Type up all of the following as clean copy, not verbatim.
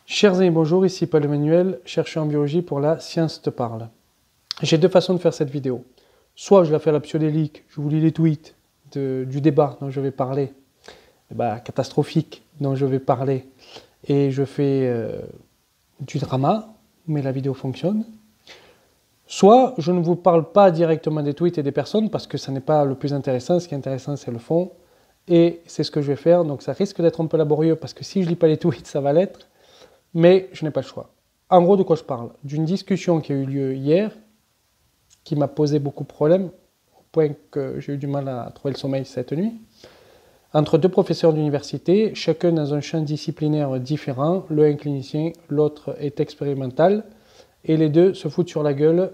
Chers amis, bonjour, ici Paul Emmanuel, chercheur en biologie pour La Science te parle. J'ai deux façons de faire cette vidéo. Soit je la fais à la pseudélique, je vous lis les tweets du débat dont je vais parler, débat catastrophique dont je vais parler, et je fais du drama, mais la vidéo fonctionne. Soit je ne vous parle pas directement des tweets et des personnes, parce que ça n'est pas le plus intéressant, ce qui est intéressant c'est le fond, et c'est ce que je vais faire, donc ça risque d'être un peu laborieux, parce que si je ne lis pas les tweets, ça va l'être. Mais je n'ai pas le choix. En gros, de quoi je parle? D'une discussion qui a eu lieu hier, qui m'a posé beaucoup de problèmes, au point que j'ai eu du mal à trouver le sommeil cette nuit, entre deux professeurs d'université, chacun dans un champ disciplinaire différent, l'un est clinicien, l'autre est expérimental, et les deux se foutent sur la gueule,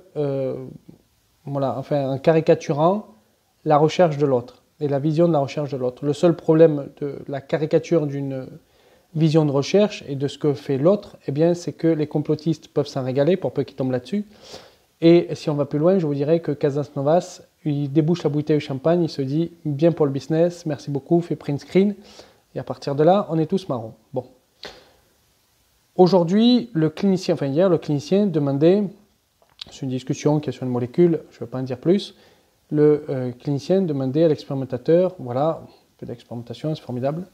en caricaturant la recherche de l'autre, et la vision de la recherche de l'autre. Le seul problème de la caricature d'une vision de recherche et de ce que fait l'autre, eh bien, c'est que les complotistes peuvent s'en régaler pour peu qu'ils tombent là-dessus. Et si on va plus loin, je vous dirais que Casas Novas, il débouche la bouteille de champagne, il se dit « bien pour le business, merci beaucoup, fait print screen ». Et à partir de là, on est tous marrons. Bon. Aujourd'hui, hier, le clinicien demandait, c'est une discussion qui est sur une molécule, je ne vais pas en dire plus, le clinicien demandait à l'expérimentateur, voilà, un peu d'expérimentation, c'est formidable,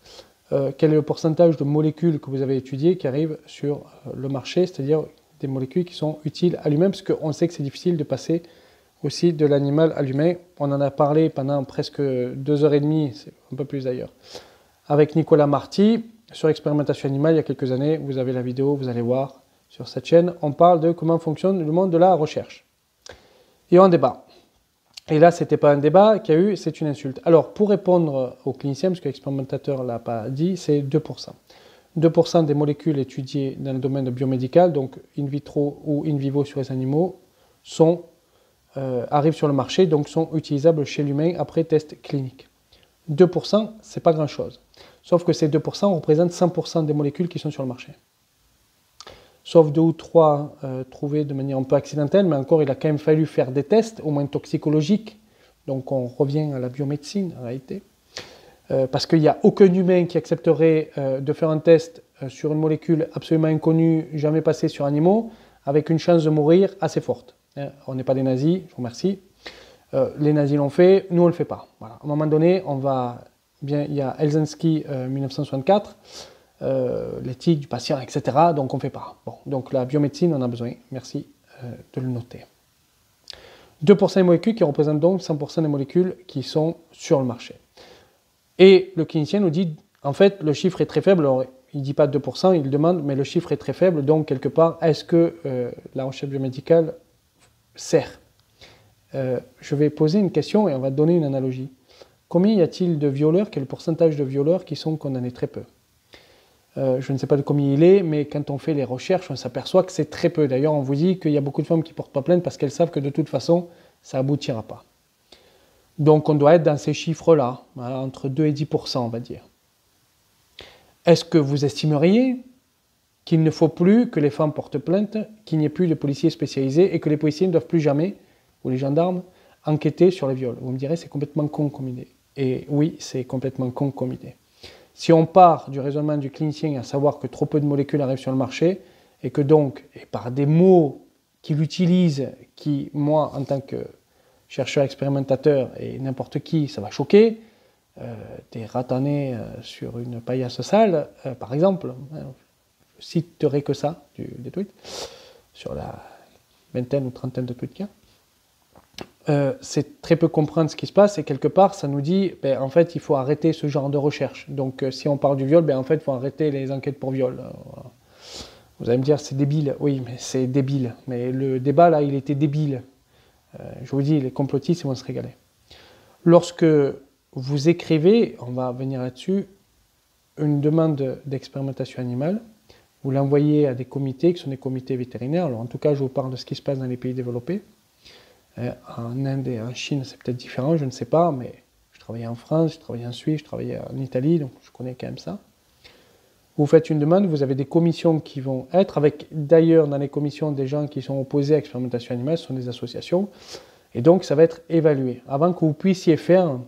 quel est le pourcentage de molécules que vous avez étudiées qui arrivent sur le marché, c'est-à-dire des molécules qui sont utiles à l'humain, parce qu'on sait que c'est difficile de passer aussi de l'animal à l'humain. On en a parlé pendant presque 2h30, c'est un peu plus d'ailleurs, avec Nicolas Marty, sur l'expérimentation animale il y a quelques années. Vous avez la vidéo, vous allez voir sur cette chaîne. On parle de comment fonctionne le monde de la recherche. Et on débat. Et là, ce n'était pas un débat qu'il y a eu, c'est une insulte. Alors, pour répondre aux cliniciens, parce que l'expérimentateur ne l'a pas dit, c'est 2%. 2% des molécules étudiées dans le domaine biomédical, donc in vitro ou in vivo sur les animaux, arrivent sur le marché, donc sont utilisables chez l'humain après test clinique. 2%, c'est pas grand-chose. Sauf que ces 2% représentent 100% des molécules qui sont sur le marché. Sauf 2 ou 3 trouvés de manière un peu accidentelle, mais encore il a quand même fallu faire des tests, au moins toxicologiques, donc on revient à la biomédecine en réalité, parce qu'il n'y a aucun humain qui accepterait de faire un test sur une molécule absolument inconnue, jamais passée sur animaux, avec une chance de mourir assez forte. On n'est pas des nazis, je vous remercie. Les nazis l'ont fait, nous on ne le fait pas. Voilà. À un moment donné, il y a Helsinki 1964, l'éthique du patient, etc. Donc on ne fait pas. Bon, donc la biomédecine en a besoin, merci de le noter. 2% des molécules qui représentent donc 100% des molécules qui sont sur le marché. Et le clinicien nous dit, en fait, le chiffre est très faible. Alors, il ne dit pas 2%, il demande, mais le chiffre est très faible, donc quelque part, est-ce que la recherche biomédicale sert? Je vais poser une question et on va donner une analogie. Combien y a-t-il de violeurs, quel est le pourcentage de violeurs qui sont condamnés? Très peu. Je ne sais pas de combien il est, mais quand on fait les recherches, on s'aperçoit que c'est très peu. D'ailleurs, on vous dit qu'il y a beaucoup de femmes qui ne portent pas plainte parce qu'elles savent que de toute façon, ça n'aboutira pas. Donc on doit être dans ces chiffres-là, entre 2 et 10%, on va dire. Est-ce que vous estimeriez qu'il ne faut plus que les femmes portent plainte, qu'il n'y ait plus de policiers spécialisés et que les policiers ne doivent plus jamais, ou les gendarmes, enquêter sur les viols? Vous me direz, c'est complètement con comme idée. Et oui, c'est complètement con comme idée. Si on part du raisonnement du clinicien, à savoir que trop peu de molécules arrivent sur le marché, et que donc, et par des mots qu'il utilise, qui, moi, en tant que chercheur expérimentateur, et n'importe qui, ça va choquer, des ratanés sur une paillasse sale, par exemple, je citerai que ça, des tweets, sur la vingtaine ou trentaine de tweets qu'il y a. C'est très peu comprendre ce qui se passe et quelque part ça nous dit en fait il faut arrêter ce genre de recherche. Donc si on parle du viol, en fait il faut arrêter les enquêtes pour viol. Voilà. Vous allez me dire c'est débile, oui mais c'est débile. Mais le débat là il était débile. Je vous dis les complotistes ils vont se régaler. Lorsque vous écrivez, on va venir là-dessus, une demande d'expérimentation animale, vous l'envoyez à des comités qui sont des comités vétérinaires. Alors en tout cas je vous parle de ce qui se passe dans les pays développés. En Inde et en Chine, c'est peut-être différent, je ne sais pas, mais je travaillais en France, je travaillais en Suisse, je travaillais en Italie, donc je connais quand même ça. Vous faites une demande, vous avez des commissions qui vont être, avec d'ailleurs dans les commissions des gens qui sont opposés à l'expérimentation animale, ce sont des associations, et donc ça va être évalué. Avant que vous puissiez faire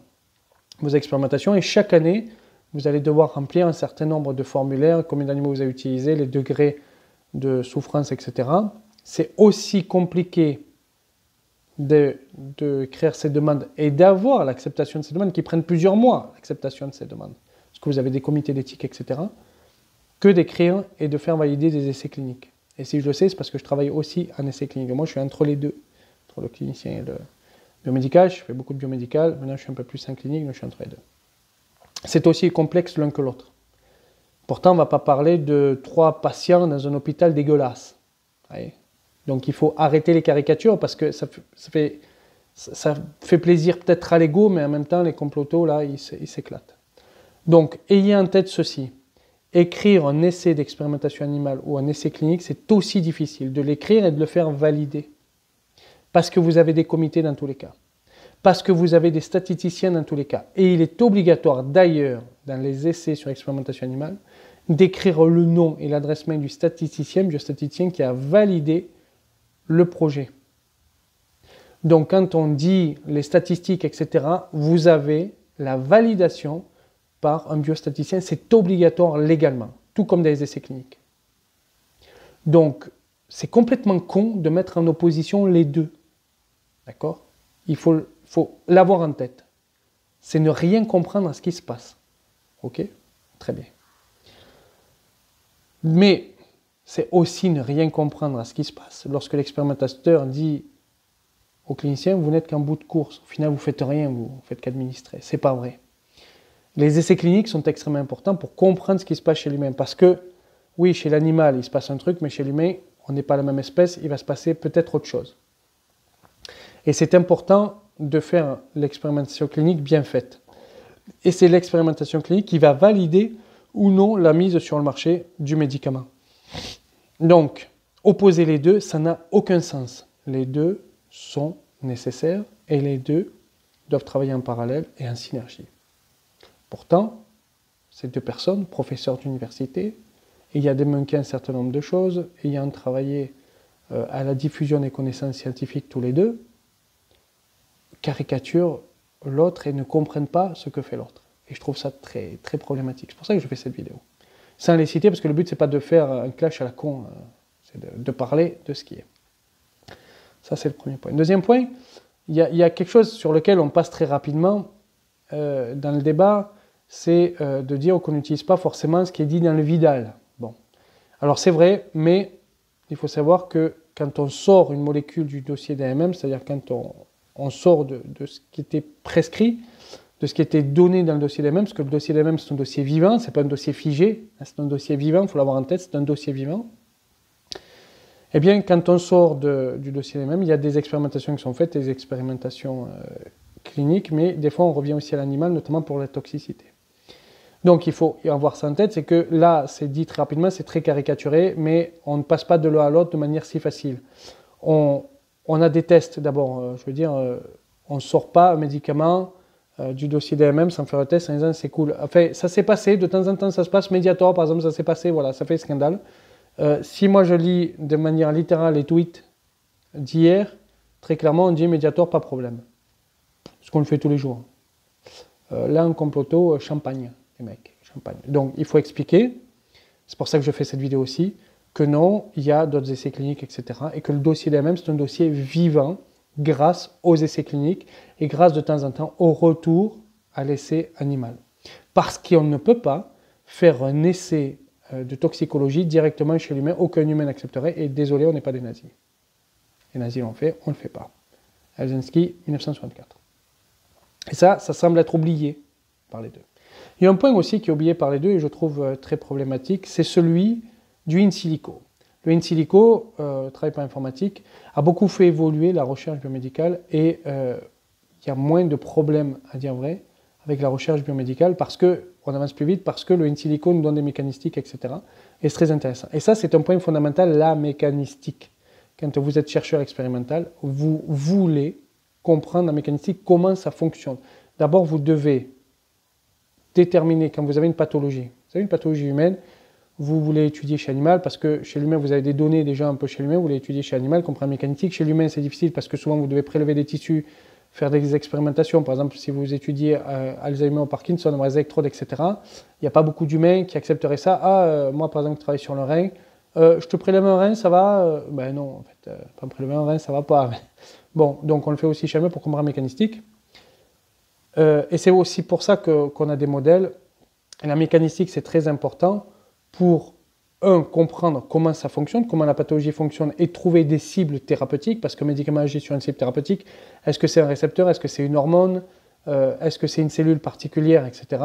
vos expérimentations, et chaque année, vous allez devoir remplir un certain nombre de formulaires, combien d'animaux vous avez utilisé, les degrés de souffrance, etc. C'est aussi compliqué de créer ces demandes et d'avoir l'acceptation de ces demandes qui prennent plusieurs mois, l'acceptation de ces demandes, parce que vous avez des comités d'éthique, etc., que d'écrire et de faire valider des essais cliniques. Et si je le sais, c'est parce que je travaille aussi en essais cliniques. Moi, je suis entre les deux, entre le clinicien et le biomédical. Je fais beaucoup de biomédical. Maintenant, je suis un peu plus en clinique, donc je suis entre les deux. C'est aussi complexe l'un que l'autre. Pourtant, on ne va pas parler de 3 patients dans un hôpital dégueulasse. Voyez. Donc, il faut arrêter les caricatures parce que ça fait plaisir peut-être à l'ego, mais en même temps, les complotos, là, ils s'éclatent. Donc, ayez en tête ceci. Écrire un essai d'expérimentation animale ou un essai clinique, c'est aussi difficile de l'écrire et de le faire valider. Parce que vous avez des comités dans tous les cas. Parce que vous avez des statisticiens dans tous les cas. Et il est obligatoire d'ailleurs, dans les essais sur expérimentation animale, d'écrire le nom et l'adresse mail du statisticien qui a validé le projet. Donc quand on dit les statistiques, etc., vous avez la validation par un biostatisticien, c'est obligatoire légalement, tout comme dans les essais cliniques. Donc, c'est complètement con de mettre en opposition les deux. D'accord? Il faut l'avoir en tête. C'est ne rien comprendre à ce qui se passe. Ok? Très bien. Mais c'est aussi ne rien comprendre à ce qui se passe lorsque l'expérimentateur dit au clinicien, vous n'êtes qu'en bout de course. Au final, vous ne faites rien, vous ne faites qu'administrer. C'est pas vrai. Les essais cliniques sont extrêmement importants pour comprendre ce qui se passe chez l'humain. Parce que, oui, chez l'animal, il se passe un truc, mais chez l'humain, on n'est pas la même espèce, il va se passer peut-être autre chose. Et c'est important de faire l'expérimentation clinique bien faite. Et c'est l'expérimentation clinique qui va valider ou non la mise sur le marché du médicament. Donc, opposer les deux, ça n'a aucun sens. Les deux sont nécessaires et les deux doivent travailler en parallèle et en synergie. Pourtant, ces 2 personnes, professeurs d'université, il y a démanqué un certain nombre de choses, ayant travaillé à la diffusion des connaissances scientifiques tous les deux, caricaturent l'autre et ne comprennent pas ce que fait l'autre. Et je trouve ça très, très problématique. C'est pour ça que je fais cette vidéo. Sans les citer, parce que le but, c'est pas de faire un clash à la con, c'est de parler de ce qui est. Ça, c'est le premier point. Deuxième point, il y a quelque chose sur lequel on passe très rapidement dans le débat, c'est de dire qu'on n'utilise pas forcément ce qui est dit dans le Vidal. Bon. Alors c'est vrai, mais il faut savoir que quand on sort une molécule du dossier d'AMM, c'est-à-dire quand on sort de ce qui était prescrit, de ce qui était donné dans le dossier d'AMM, parce que le dossier d'AMM c'est un dossier vivant, c'est pas un dossier figé, c'est un dossier vivant, il faut l'avoir en tête, c'est un dossier vivant. Eh bien, quand on sort du dossier d'AMM, il y a des expérimentations qui sont faites, des expérimentations cliniques, mais des fois on revient aussi à l'animal, notamment pour la toxicité. Donc il faut avoir ça en tête, c'est que là, c'est dit très rapidement, c'est très caricaturé, mais on ne passe pas de l'un à l'autre de manière si facile. On a des tests d'abord, je veux dire, on ne sort pas un médicament du dossier d'AMM sans faire un test en disant c'est cool. Enfin, ça s'est passé, de temps en temps ça se passe, Mediator par exemple, ça s'est passé, voilà, ça fait scandale. Si moi je lis de manière littérale les tweets d'hier, très clairement on dit Mediator, pas problème. Ce qu'on le fait tous les jours. Là en comploto, champagne. Les mecs, champagne. Donc il faut expliquer, c'est pour ça que je fais cette vidéo aussi, que non, il y a d'autres essais cliniques, etc. Et que le dossier d'AMM, c'est un dossier vivant grâce aux essais cliniques et grâce de temps en temps au retour à l'essai animal. Parce qu'on ne peut pas faire un essai de toxicologie directement chez l'humain, aucun humain n'accepterait, et désolé, on n'est pas des nazis. Les nazis l'ont fait, on ne le fait pas. Helsinki, 1964. Et ça semble être oublié par les deux. Il y a un point aussi qui est oublié par les deux et je trouve très problématique, c'est celui du in silico. Le in silico, travail par informatique, a beaucoup fait évoluer la recherche biomédicale et il y a moins de problèmes, à dire vrai, avec la recherche biomédicale parce qu'on avance plus vite, parce que le in silico nous donne des mécanistiques, etc. Et c'est très intéressant. Et ça, c'est un point fondamental, la mécanistique. Quand vous êtes chercheur expérimental, vous voulez comprendre la mécanistique, comment ça fonctionne. D'abord, vous devez déterminer, quand vous avez une pathologie, vous avez une pathologie humaine, vous voulez étudier chez l'animal, parce que chez l'humain, vous avez des données déjà un peu chez l'humain, vous voulez étudier chez l'animal, comprendre la mécanitique. Chez l'humain, c'est difficile parce que souvent, vous devez prélever des tissus, faire des expérimentations. Par exemple, si vous étudiez Alzheimer, Parkinson, les électrodes, etc., il n'y a pas beaucoup d'humains qui accepteraient ça. Ah, moi, par exemple, qui travaille sur le rein, je te prélève un rein, ça va Ben non, en fait, pas me prélever un rein, ça va pas. Bon, donc on le fait aussi chez nous pour comprendre la mécanistique. Et c'est aussi pour ça qu'on a des modèles. Et la mécanistique, c'est très important pour, comprendre comment ça fonctionne, comment la pathologie fonctionne et trouver des cibles thérapeutiques, parce que médicament agit sur une cible thérapeutique. Est-ce que c'est un récepteur? Est-ce que c'est une hormone? Est-ce que c'est une cellule particulière, etc.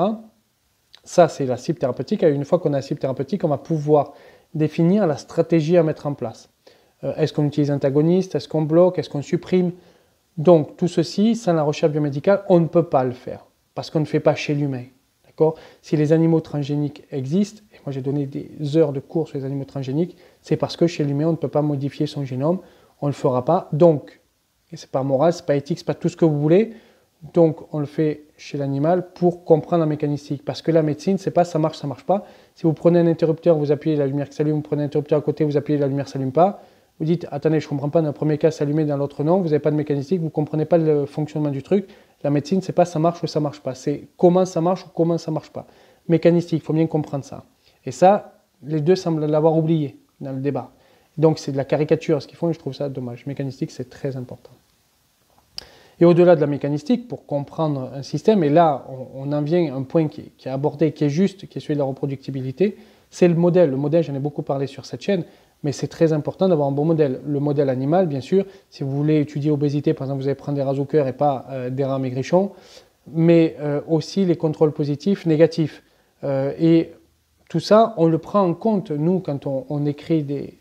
Ça, c'est la cible thérapeutique. Et une fois qu'on a la cible thérapeutique, on va pouvoir définir la stratégie à mettre en place. Est-ce qu'on utilise un antagoniste? Est-ce qu'on bloque? Est-ce qu'on supprime? Donc, tout ceci, sans la recherche biomédicale, on ne peut pas le faire, parce qu'on ne fait pas chez l'humain. Si les animaux transgéniques existent, et moi j'ai donné des heures de cours sur les animaux transgéniques, c'est parce que chez l'humain, on ne peut pas modifier son génome, on ne le fera pas. Donc, et c'est pas moral, c'est pas éthique, c'est pas tout ce que vous voulez, donc on le fait chez l'animal pour comprendre la mécanistique. Parce que la médecine, c'est pas ça marche pas. Si vous prenez un interrupteur, vous appuyez la lumière qui s'allume, vous prenez un interrupteur à côté, vous appuyez la lumière qui s'allume pas, vous dites, attendez, je ne comprends pas, dans le premier cas, s'allumer, dans l'autre non, vous n'avez pas de mécanistique, vous ne comprenez pas le fonctionnement du truc. La médecine, c'est pas ça marche ou ça marche pas, c'est comment ça marche ou comment ça marche pas. Mécanistique, il faut bien comprendre ça. Et ça, les deux semblent l'avoir oublié dans le débat. Donc c'est de la caricature ce qu'ils font et je trouve ça dommage. Mécanistique, c'est très important. Et au-delà de la mécanistique, pour comprendre un système, et là on en vient à un point qui est abordé, qui est juste, qui est celui de la reproductibilité, c'est le modèle. Le modèle, j'en ai beaucoup parlé sur cette chaîne, mais c'est très important d'avoir un bon modèle. Le modèle animal, bien sûr, si vous voulez étudier l'obésité, par exemple, vous allez prendre des rats au cœur et pas des rats maigrichons, mais aussi les contrôles positifs, négatifs. Et tout ça, on le prend en compte, nous, quand on écrit des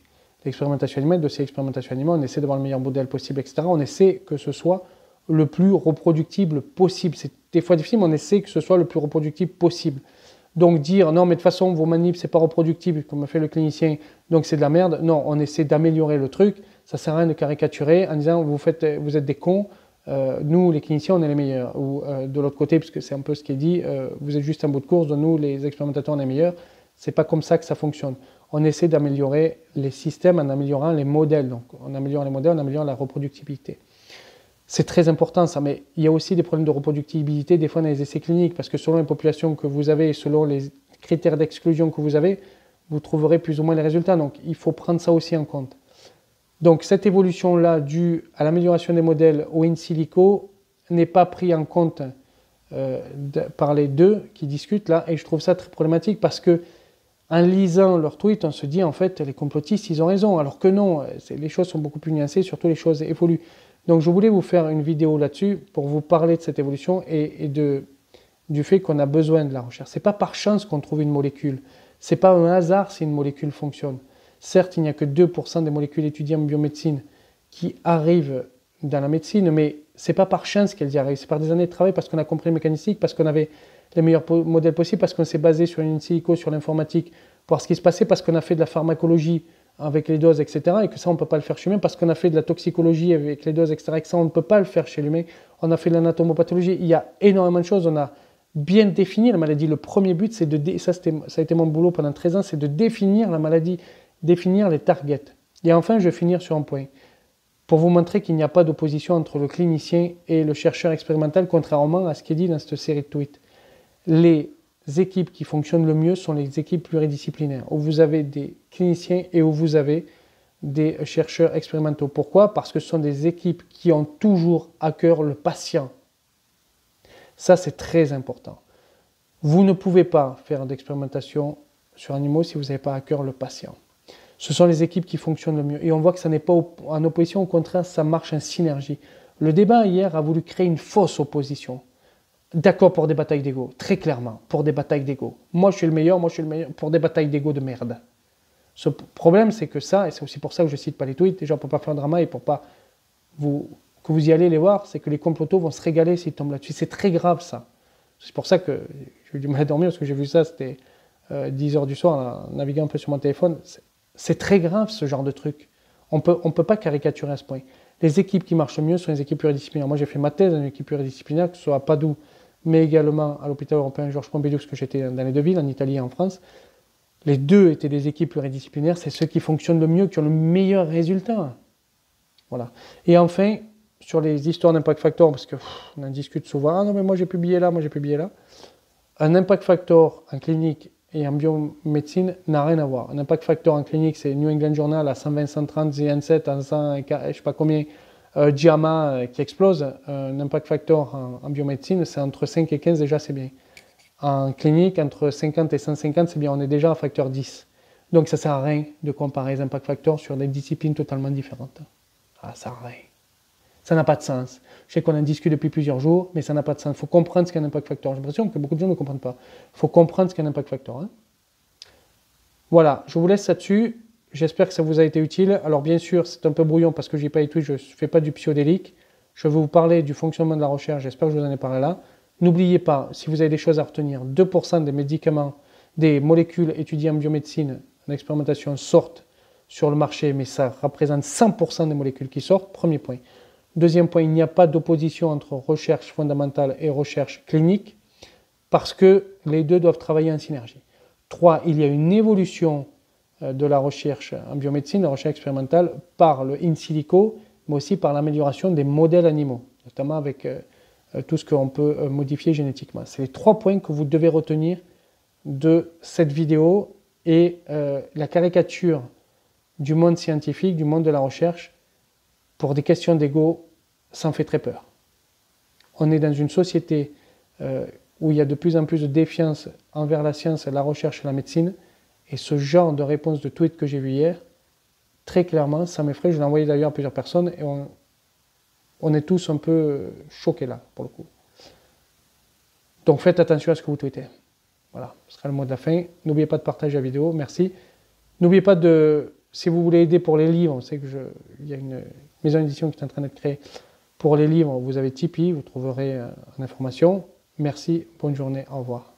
expérimentations animales, dossiers d'expérimentation animale, on essaie d'avoir le meilleur modèle possible, etc. On essaie que ce soit le plus reproductible possible. C'est des fois difficile, mais on essaie que ce soit le plus reproductible possible. Donc dire non mais de toute façon vos manips c'est pas reproductible comme a fait le clinicien donc c'est de la merde, non on essaie d'améliorer le truc, ça sert à rien de caricaturer en disant vous êtes des cons, nous les cliniciens on est les meilleurs, ou de l'autre côté puisque c'est un peu ce qui est dit, vous êtes juste un bout de course, donc nous les expérimentateurs on est meilleurs, c'est pas comme ça que ça fonctionne. On essaie d'améliorer les systèmes en améliorant les modèles, donc on améliore les modèles, on améliore la reproductibilité. C'est très important ça, mais il y a aussi des problèmes de reproductibilité des fois dans les essais cliniques, parce que selon les populations que vous avez et selon les critères d'exclusion que vous avez, vous trouverez plus ou moins les résultats. Donc il faut prendre ça aussi en compte. Donc cette évolution-là due à l'amélioration des modèles au in silico n'est pas prise en compte par les deux qui discutent là, et je trouve ça très problématique parce que en lisant leurs tweets, on se dit en fait les complotistes ils ont raison, alors que non, les choses sont beaucoup plus nuancées, surtout les choses évoluent. Donc je voulais vous faire une vidéo là-dessus pour vous parler de cette évolution et du fait qu'on a besoin de la recherche. Ce n'est pas par chance qu'on trouve une molécule. Ce n'est pas un hasard si une molécule fonctionne. Certes, il n'y a que 2% des molécules étudiées en biomédecine qui arrivent dans la médecine, mais ce n'est pas par chance qu'elles y arrivent. C'est par des années de travail parce qu'on a compris le mécanistique, parce qu'on avait les meilleurs modèles possibles, parce qu'on s'est basé sur une in silico, sur l'informatique, pour voir ce qui se passait, parce qu'on a fait de la pharmacologie avec les doses, etc. Et que ça, on ne peut pas le faire chez l'humain parce qu'on a fait de la toxicologie avec les doses, etc. Et que ça, on ne peut pas le faire chez l'humain. On a fait de l'anatomopathologie. Il y a énormément de choses. On a bien défini la maladie. Le premier but, c'est ça a été mon boulot pendant 13 ans, c'est de définir la maladie, définir les targets. Et enfin, je vais finir sur un point. Pour vous montrer qu'il n'y a pas d'opposition entre le clinicien et le chercheur expérimental, contrairement à ce qui est dit dans cette série de tweets. Les équipes qui fonctionnent le mieux sont les équipes pluridisciplinaires, où vous avez des cliniciens et où vous avez des chercheurs expérimentaux. Pourquoi? Parce que ce sont des équipes qui ont toujours à cœur le patient. Ça, c'est très important. Vous ne pouvez pas faire d'expérimentation sur animaux si vous n'avez pas à cœur le patient. Ce sont les équipes qui fonctionnent le mieux. Et on voit que ça n'est pas en opposition, au contraire, ça marche en synergie. Le débat hier a voulu créer une fausse opposition. D'accord pour des batailles d'ego, très clairement, pour des batailles d'ego. Moi je suis le meilleur, pour des batailles d'ego de merde. Ce problème, c'est que ça, et c'est aussi pour ça que je ne cite pas les tweets, déjà pour ne pas faire un drama et pour pas que vous y allez les voir, c'est que les complotos vont se régaler s'ils tombent là-dessus. C'est très grave ça. C'est pour ça que j'ai eu du mal à dormir, parce que j'ai vu ça, c'était 10h du soir, en naviguant un peu sur mon téléphone. C'est très grave ce genre de truc. On peut pas caricaturer à ce point. Les équipes qui marchent mieux sont les équipes pluridisciplinaires. Moi j'ai fait ma thèse dans une équipe pluridisciplinaire, que ce soit à Padoue, mais également à l'hôpital européen Georges Pompidou, parce que j'étais dans les deux villes, en Italie et en France. Les deux étaient des équipes pluridisciplinaires, c'est ceux qui fonctionnent le mieux, qui ont le meilleur résultat. Voilà. Et enfin, sur les histoires d'impact factor, parce qu'on en discute souvent, ah non mais moi j'ai publié là, moi j'ai publié là. Un impact factor en clinique et en biomédecine n'a rien à voir. Un impact factor en clinique, c'est New England Journal à 120, 130, ZN7 à 100, je sais pas combien, JAMA qui explose. Un impact factor en biomédecine, c'est entre 5 et 15, déjà c'est bien. En clinique, entre 50 et 150, c'est bien, on est déjà à facteur 10. Donc ça ne sert à rien de comparer les impact factors sur des disciplines totalement différentes. Ah, ça sert à rien. Ça n'a pas de sens. Je sais qu'on en discute depuis plusieurs jours, mais ça n'a pas de sens. Il faut comprendre ce qu'est un impact factor. J'ai l'impression que beaucoup de gens ne comprennent pas. Il faut comprendre ce qu'est un impact factor. Hein. Voilà, je vous laisse là-dessus. J'espère que ça vous a été utile. Alors bien sûr, c'est un peu brouillon parce que je n'ai pas étudié, je ne fais pas du psychodélique. Je vais vous parler du fonctionnement de la recherche. J'espère que je vous en ai parlé là. N'oubliez pas, si vous avez des choses à retenir, 2% des médicaments, des molécules étudiées en biomédecine, en expérimentation, sortent sur le marché, mais ça représente 100% des molécules qui sortent. Premier point. Deuxième point, il n'y a pas d'opposition entre recherche fondamentale et recherche clinique parce que les deux doivent travailler en synergie. 3. Il y a une évolution de la recherche en biomédecine, la recherche expérimentale, par le in silico, mais aussi par l'amélioration des modèles animaux, notamment avec tout ce qu'on peut modifier génétiquement. C'est les 3 points que vous devez retenir de cette vidéo et la caricature du monde scientifique, du monde de la recherche, pour des questions d'ego, ça en fait très peur. On est dans une société où il y a de plus en plus de défiance envers la science, la recherche et la médecine, et ce genre de réponse de tweet que j'ai vu hier, très clairement, ça m'effraie. Je l'ai envoyé d'ailleurs à plusieurs personnes, et on est tous un peu choqués là, pour le coup. Donc faites attention à ce que vous tweetez. Voilà, ce sera le mot de la fin. N'oubliez pas de partager la vidéo, merci. N'oubliez pas de, si vous voulez aider pour les livres, on sait qu'il y a une maison d'édition qui est en train d'être créée pour les livres, vous avez Tipeee, vous trouverez en information. Merci, bonne journée, au revoir.